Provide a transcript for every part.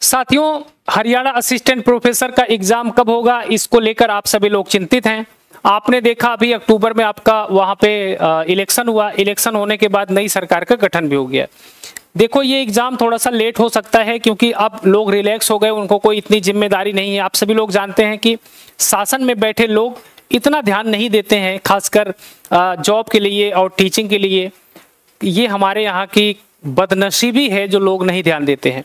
साथियों, Haryana assistant professor का exam कब होगा, इसको लेकर आप सभी लोग चिंतित हैं। आपने देखा अभी अक्टूबर में आपका वहां पे इलेक्शन हुआ, इलेक्शन होने के बाद नई सरकार का गठन भी हो गया। देखो, ये एग्जाम थोड़ा सा लेट हो सकता है क्योंकि अब लोग रिलैक्स हो गए, उनको कोई इतनी जिम्मेदारी नहीं है। आप सभी लोग जानते हैं कि शासन में बैठे लोग इतना ध्यान नहीं देते हैं, खासकर जॉब के लिए और टीचिंग के लिए। ये हमारे यहाँ की बदनसीबी है जो लोग नहीं ध्यान देते हैं।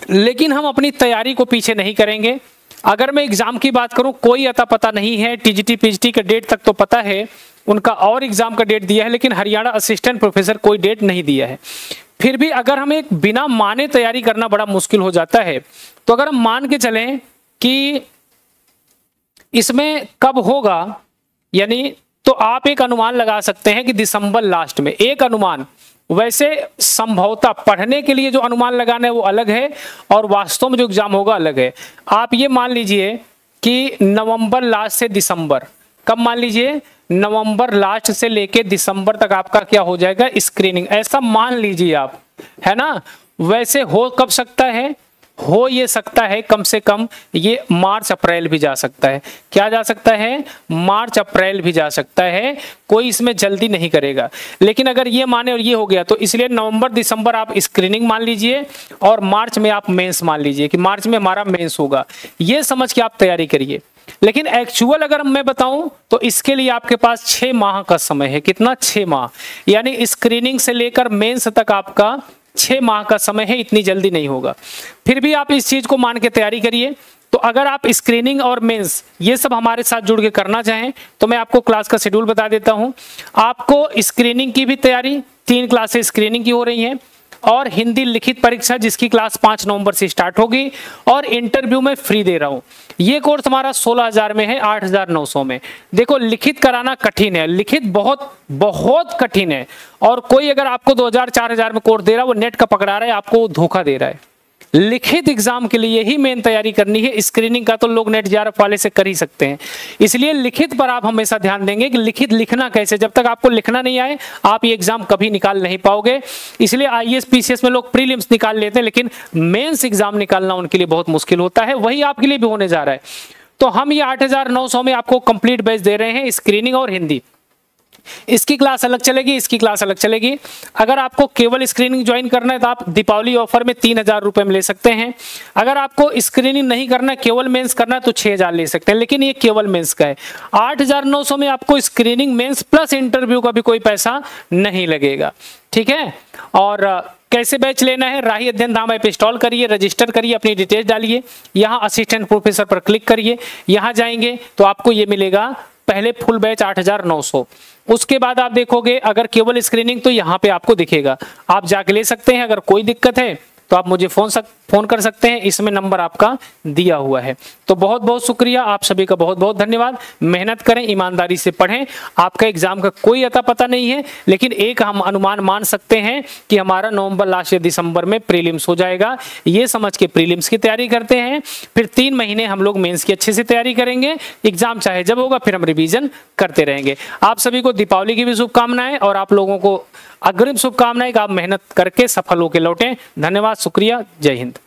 लेकिन हम अपनी तैयारी को पीछे नहीं करेंगे। अगर मैं एग्जाम की बात करूं, कोई अता पता नहीं है। टीजीटी पीजीटी का डेट तक तो पता है उनका, और एग्जाम का डेट दिया है, लेकिन हरियाणा असिस्टेंट प्रोफेसर कोई डेट नहीं दिया है। फिर भी अगर हम एक बिना माने तैयारी करना बड़ा मुश्किल हो जाता है, तो अगर हम मान के चलें कि इसमें कब होगा, यानी तो आप एक अनुमान लगा सकते हैं कि दिसंबर लास्ट में, एक अनुमान। वैसे संभवतः पढ़ने के लिए जो अनुमान लगाना है वो अलग है और वास्तव में जो एग्जाम होगा अलग है। आप ये मान लीजिए कि नवंबर लास्ट से दिसंबर, कब मान लीजिए, नवंबर लास्ट से लेके दिसंबर तक आपका क्या हो जाएगा, स्क्रीनिंग, ऐसा मान लीजिए आप, है ना। वैसे हो कब सकता है, हो ये सकता है कम से कम ये मार्च अप्रैल भी जा सकता है। क्या जा सकता है, मार्च अप्रैल भी जा सकता है, कोई इसमें जल्दी नहीं करेगा। लेकिन अगर ये माने और ये हो गया तो इसलिए नवंबर दिसंबर आप स्क्रीनिंग मान लीजिए और मार्च में आप मेंस मान लीजिए कि मार्च में हमारा मेंस होगा। ये समझ के आप तैयारी करिए। लेकिन एक्चुअल अगर मैं बताऊं तो इसके लिए आपके पास 6 माह का समय है। कितना, 6 माह, यानी स्क्रीनिंग से लेकर मेंस तक आपका 6 माह का समय है, इतनी जल्दी नहीं होगा। फिर भी आप इस चीज को मान के तैयारी करिए। तो अगर आप स्क्रीनिंग और मेंस ये सब हमारे साथ जुड़ के करना चाहें तो मैं आपको क्लास का शेड्यूल बता देता हूं। आपको स्क्रीनिंग की भी तैयारी, 3 क्लासेस स्क्रीनिंग की हो रही हैं, और हिंदी लिखित परीक्षा जिसकी क्लास 5 नवंबर से स्टार्ट होगी, और इंटरव्यू में फ्री दे रहा हूं। ये कोर्स हमारा 16,000 में है, 8,900 में। देखो, लिखित कराना कठिन है, लिखित बहुत बहुत कठिन है, और कोई अगर आपको 2,000 4,000 में कोर्स दे रहा है वो नेट का पकड़ा रहा है, आपको धोखा दे रहा है। लिखित एग्जाम के लिए ही मेन तैयारी करनी है। स्क्रीनिंग का तो लोग नेट जेआरएफ वाले से कर ही सकते हैं, इसलिए लिखित पर आप हमेशा ध्यान देंगे कि लिखित लिखना कैसे। जब तक आपको लिखना नहीं आए आप ये एग्जाम कभी निकाल नहीं पाओगे। इसलिए आईएएस पीसीएस में लोग प्रीलिम्स निकाल लेते हैं, लेकिन मेंस एग्जाम निकालना उनके लिए बहुत मुश्किल होता है। वही आपके लिए भी होने जा रहा है। तो हम ये 8,900 में आपको कंप्लीट बैच दे रहे हैं, स्क्रीनिंग और हिंदी। इसकी क्लास अलग चलेगी, इसकी क्लास अलग चलेगी। अगर आपको केवल स्क्रीनिंग ज्वाइन करना है तो आप दीपावली ऑफर में 3,000 रुपए में ले सकते हैं। अगर आपको स्क्रीनिंग नहीं करना है, केवल मेंस करना है, तो 6,000 ले सकते हैं, लेकिन ये केवल मेंस का है। 8,900 में आपको स्क्रीनिंग, मेंस प्लस इंटरव्यू का भी कोई पैसा नहीं लगेगा, ठीक है। और कैसे बैच लेना है, राही अध्ययन धाम ऐप इंस्टॉल करिए, रजिस्टर करिए, अपनी डिटेल्स डालिए, यहाँ असिस्टेंट प्रोफेसर पर क्लिक करिए। यहाँ जाएंगे तो आपको ये मिलेगा पहले फुल बैच 8,900। उसके बाद आप देखोगे अगर केवल स्क्रीनिंग तो यहाँ पे आपको दिखेगा, आप जाके ले सकते हैं। अगर कोई दिक्कत है तो आप मुझे फोन कर सकते हैं, इसमें नंबर आपका दिया हुआ है। तो बहुत बहुत शुक्रिया, आप सभी का बहुत बहुत धन्यवाद। मेहनत करें, ईमानदारी से पढ़ें। आपका एग्जाम का कोई अता पता नहीं है, लेकिन एक हम अनुमान मान सकते हैं कि हमारा नवंबर लास्ट या दिसंबर में प्रीलिम्स हो जाएगा। ये समझ के प्रीलिम्स की तैयारी करते हैं, फिर 3 महीने हम लोग मेंस की अच्छे से तैयारी करेंगे। एग्जाम चाहे जब होगा फिर हम रिवीजन करते रहेंगे। आप सभी को दीपावली की भी शुभकामनाएं, और आप लोगों को अग्रिम शुभकामनाएं कि आप मेहनत करके सफल होकर लौटें। धन्यवाद, शुक्रिया, जय हिंद।